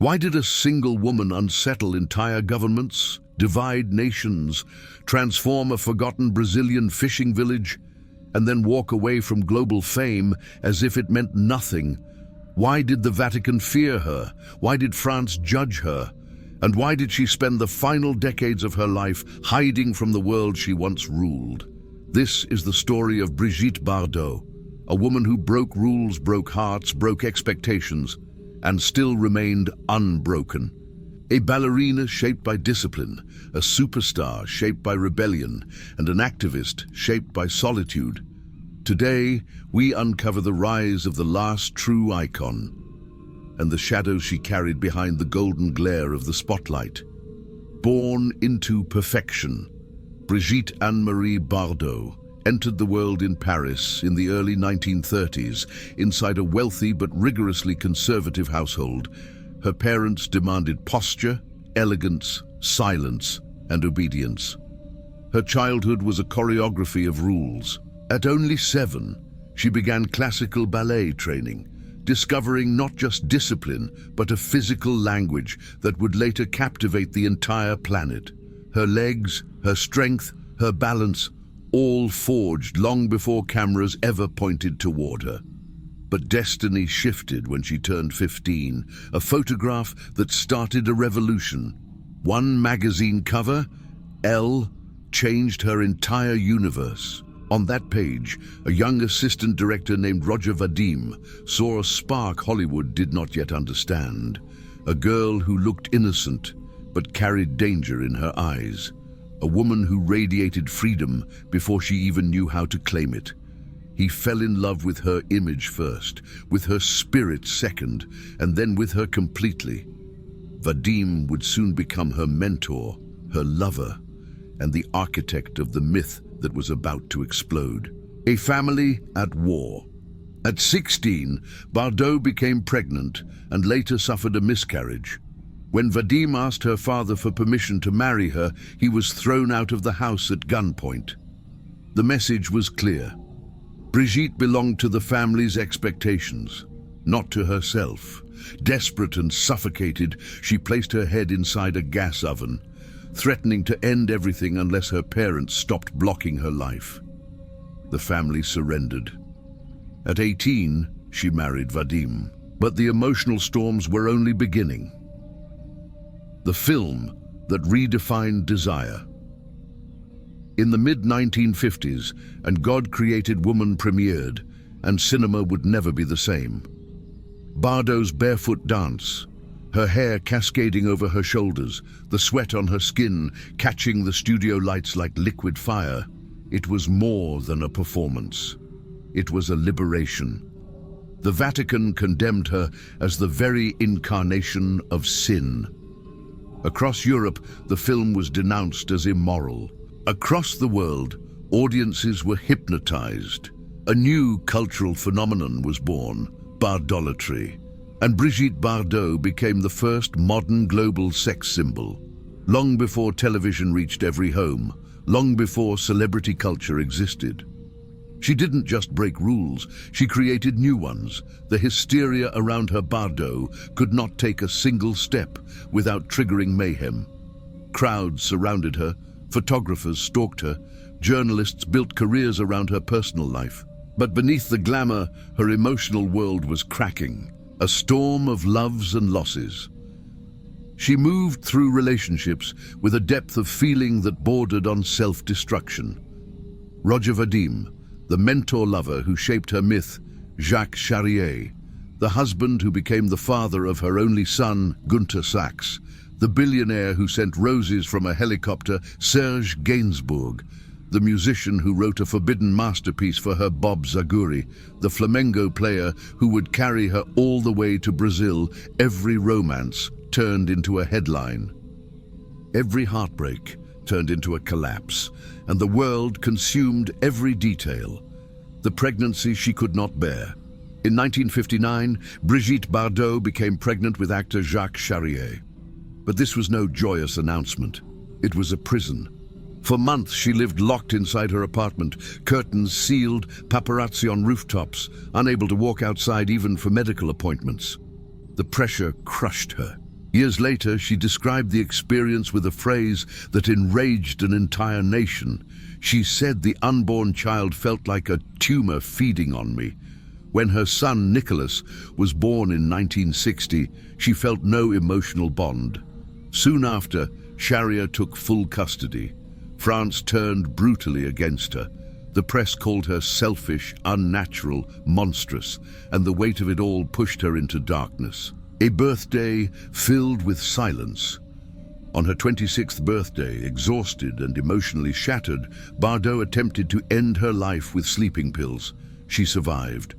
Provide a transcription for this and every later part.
Why did a single woman unsettle entire governments, divide nations, transform a forgotten Brazilian fishing village, and then walk away from global fame as if it meant nothing? Why did the Vatican fear her? Why did France judge her? And why did she spend the final decades of her life hiding from the world she once ruled? This is the story of Brigitte Bardot, a woman who broke rules, broke hearts, broke expectations, and still remained unbroken. A ballerina shaped by discipline, a superstar shaped by rebellion, and an activist shaped by solitude. Today, we uncover the rise of the last true icon and the shadows she carried behind the golden glare of the spotlight. Born into perfection, Brigitte Anne-Marie Bardot entered the world in Paris in the early 1930s inside a wealthy but rigorously conservative household. Her parents demanded posture, elegance, silence, and obedience. Her childhood was a choreography of rules. At only 7, she began classical ballet training, discovering not just discipline, but a physical language that would later captivate the entire planet. Her legs, her strength, her balance, all forged long before cameras ever pointed toward her. But destiny shifted when she turned 15, a photograph that started a revolution. One magazine cover, Elle, changed her entire universe. On that page, a young assistant director named Roger Vadim saw a spark Hollywood did not yet understand. A girl who looked innocent, but carried danger in her eyes. A woman who radiated freedom before she even knew how to claim it. He fell in love with her image first, with her spirit second, and then with her completely. Vadim would soon become her mentor, her lover, and the architect of the myth that was about to explode. A family at war. At 16, Bardot became pregnant and later suffered a miscarriage. When Vadim asked her father for permission to marry her, he was thrown out of the house at gunpoint. The message was clear. Brigitte belonged to the family's expectations, not to herself. Desperate and suffocated, she placed her head inside a gas oven, threatening to end everything unless her parents stopped blocking her life. The family surrendered. At 18, she married Vadim, but the emotional storms were only beginning. The film that redefined desire. In the mid-1950s, And God Created Woman premiered, and cinema would never be the same. Bardot's barefoot dance, her hair cascading over her shoulders, the sweat on her skin catching the studio lights like liquid fire. It was more than a performance. It was a liberation. The Vatican condemned her as the very incarnation of sin. Across Europe, the film was denounced as immoral. Across the world, audiences were hypnotized. A new cultural phenomenon was born, Bardolatry. And Brigitte Bardot became the first modern global sex symbol. Long before television reached every home, long before celebrity culture existed. She didn't just break rules, she created new ones. The hysteria around her Bardot could not take a single step without triggering mayhem. Crowds surrounded her, photographers stalked her, journalists built careers around her personal life. But beneath the glamour, her emotional world was cracking. A storm of loves and losses. She moved through relationships with a depth of feeling that bordered on self-destruction. Roger Vadim, the mentor lover who shaped her myth, Jacques Charrier, the husband who became the father of her only son, Gunther Sachs, the billionaire who sent roses from a helicopter, Serge Gainsbourg, the musician who wrote a forbidden masterpiece for her, Bob Zaguri, the flamenco player who would carry her all the way to Brazil. Every romance turned into a headline. Every heartbreak turned into a collapse, and the world consumed every detail. The pregnancy she could not bear. In 1959, Brigitte Bardot became pregnant with actor Jacques Charrier. But this was no joyous announcement. It was a prison. For months, she lived locked inside her apartment, curtains sealed, paparazzi on rooftops, unable to walk outside even for medical appointments. The pressure crushed her. Years later, she described the experience with a phrase that enraged an entire nation. She said the unborn child felt like a tumor feeding on me. When her son, Nicholas, was born in 1960, she felt no emotional bond. Soon after, Sharia took full custody. France turned brutally against her. The press called her selfish, unnatural, monstrous, and the weight of it all pushed her into darkness. A birthday filled with silence. On her 26th birthday, exhausted and emotionally shattered, Bardot attempted to end her life with sleeping pills. She survived.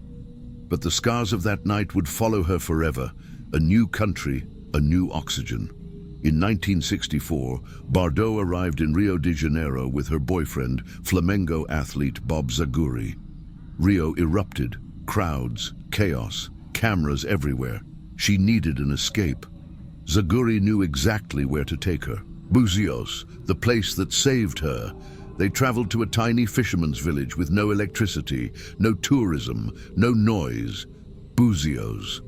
But the scars of that night would follow her forever. A new country, a new oxygen. In 1964, Bardot arrived in Rio de Janeiro with her boyfriend, flamenco athlete Bob Zaguri. Rio erupted. Crowds, chaos, cameras everywhere. She needed an escape. Zaguri knew exactly where to take her. Buzios, the place that saved her. They traveled to a tiny fisherman's village with no electricity, no tourism, no noise. Buzios.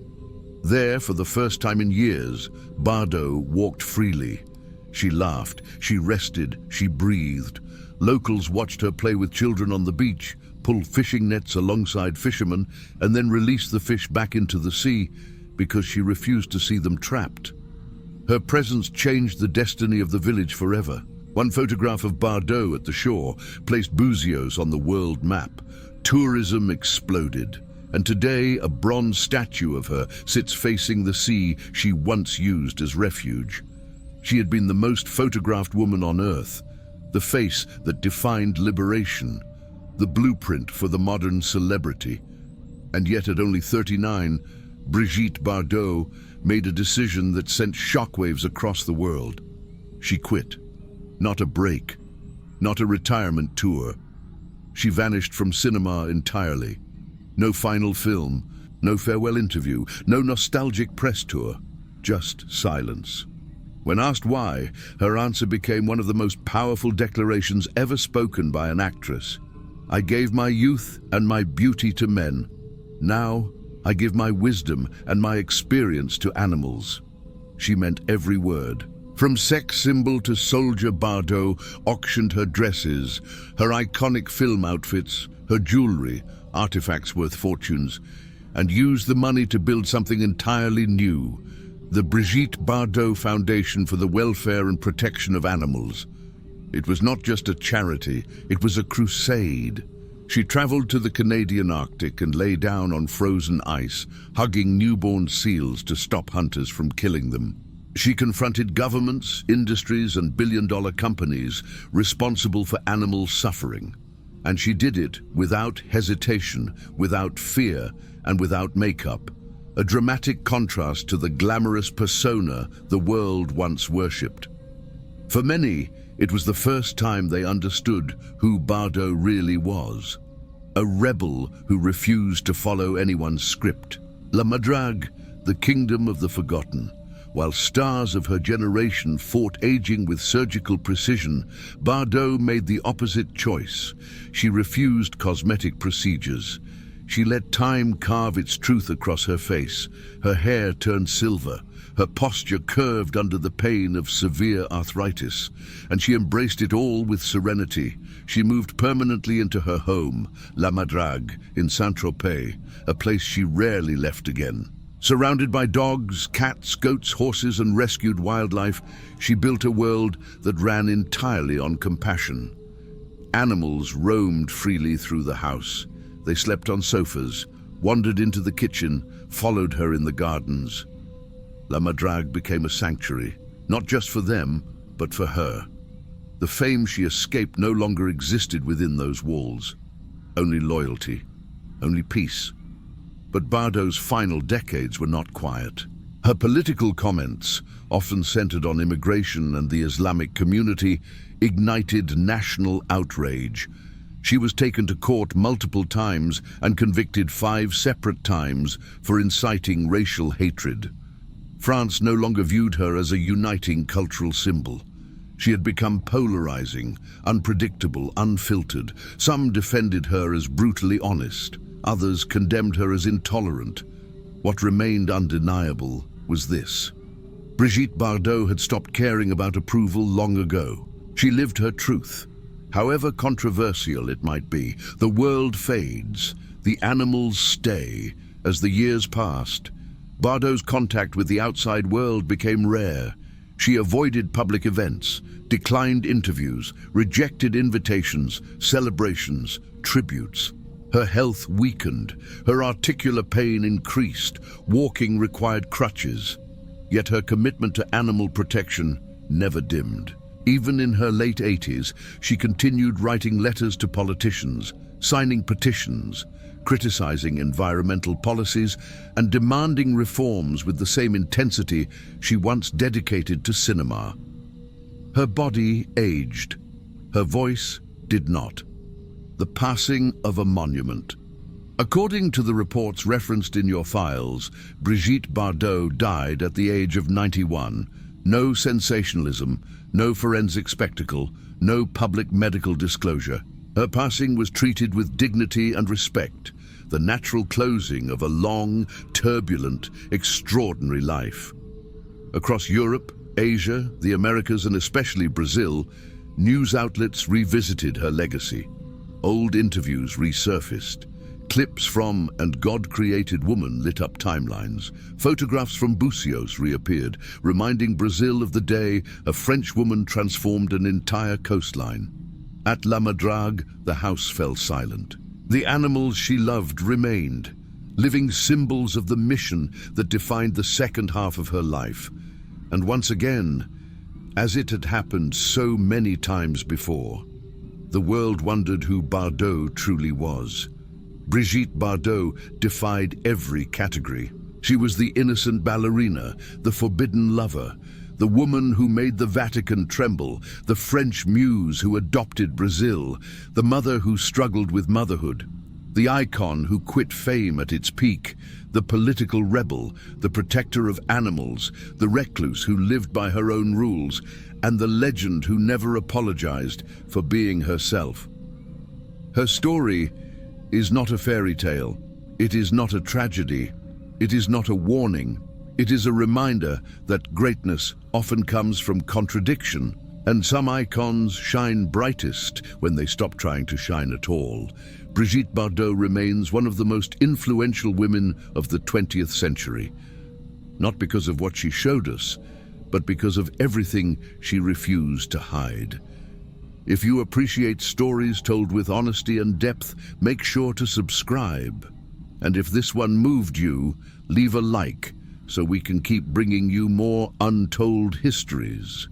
There, for the first time in years, Bardot walked freely. She laughed, she rested, she breathed. Locals watched her play with children on the beach, pull fishing nets alongside fishermen, and then release the fish back into the sea because she refused to see them trapped. Her presence changed the destiny of the village forever. One photograph of Bardot at the shore placed Buzios on the world map. Tourism exploded, and today a bronze statue of her sits facing the sea she once used as refuge. She had been the most photographed woman on Earth, the face that defined liberation, the blueprint for the modern celebrity. And yet at only 39, Brigitte Bardot made a decision that sent shockwaves across the world. She quit. Not a break, not a retirement tour. She vanished from cinema entirely. No final film, no farewell interview, no nostalgic press tour, just silence. When asked why, her answer became one of the most powerful declarations ever spoken by an actress. "I gave my youth and my beauty to men. Now, I give my wisdom and my experience to animals." She meant every word. From sex symbol to soldier, Bardot auctioned her dresses, her iconic film outfits, her jewelry, artifacts worth fortunes, and used the money to build something entirely new, the Brigitte Bardot Foundation for the Welfare and Protection of Animals. It was not just a charity, it was a crusade. She traveled to the Canadian Arctic and lay down on frozen ice, hugging newborn seals to stop hunters from killing them. She confronted governments, industries, and billion-dollar companies responsible for animal suffering. And she did it without hesitation, without fear, and without makeup. A dramatic contrast to the glamorous persona the world once worshipped. For many, it was the first time they understood who Bardot really was. A rebel who refused to follow anyone's script. La Madrague, the kingdom of the forgotten. While stars of her generation fought aging with surgical precision, Bardot made the opposite choice. She refused cosmetic procedures. She let time carve its truth across her face. Her hair turned silver. Her posture curved under the pain of severe arthritis, and she embraced it all with serenity. She moved permanently into her home, La Madrague, in Saint-Tropez, a place she rarely left again. Surrounded by dogs, cats, goats, horses, and rescued wildlife, she built a world that ran entirely on compassion. Animals roamed freely through the house. They slept on sofas, wandered into the kitchen, followed her in the gardens. La Madrague became a sanctuary, not just for them, but for her. The fame she escaped no longer existed within those walls. Only loyalty, only peace. But Bardot's final decades were not quiet. Her political comments, often centered on immigration and the Islamic community, ignited national outrage. She was taken to court multiple times and convicted 5 separate times for inciting racial hatred. France no longer viewed her as a uniting cultural symbol. She had become polarizing, unpredictable, unfiltered. Some defended her as brutally honest. Others condemned her as intolerant. What remained undeniable was this: Brigitte Bardot had stopped caring about approval long ago. She lived her truth. However controversial it might be, the world fades, the animals stay. As the years passed, Bardot's contact with the outside world became rare. She avoided public events, declined interviews, rejected invitations, celebrations, tributes. Her health weakened, her articular pain increased, walking required crutches. Yet her commitment to animal protection never dimmed. Even in her late 80s, she continued writing letters to politicians, signing petitions, criticizing environmental policies, and demanding reforms with the same intensity she once dedicated to cinema. Her body aged. Her voice did not. The passing of a monument. According to the reports referenced in your files, Brigitte Bardot died at the age of 91. No sensationalism, no forensic spectacle, no public medical disclosure. Her passing was treated with dignity and respect, the natural closing of a long, turbulent, extraordinary life. Across Europe, Asia, the Americas, and especially Brazil, news outlets revisited her legacy. Old interviews resurfaced. Clips from And God Created Woman lit up timelines. Photographs from Bucios reappeared, reminding Brazil of the day a French woman transformed an entire coastline. At La Madrague, the house fell silent. The animals she loved remained, living symbols of the mission that defined the second half of her life. And once again, as it had happened so many times before, the world wondered who Bardot truly was. Brigitte Bardot defied every category. She was the innocent ballerina, the forbidden lover, the woman who made the Vatican tremble, the French muse who adopted Brazil, the mother who struggled with motherhood, the icon who quit fame at its peak, the political rebel, the protector of animals, the recluse who lived by her own rules, and the legend who never apologized for being herself. Her story is not a fairy tale. It is not a tragedy. It is not a warning. It is a reminder that greatness often comes from contradiction, and some icons shine brightest when they stop trying to shine at all. Brigitte Bardot remains one of the most influential women of the 20th century, not because of what she showed us, but because of everything she refused to hide. If you appreciate stories told with honesty and depth, make sure to subscribe. And if this one moved you, leave a like so we can keep bringing you more untold histories.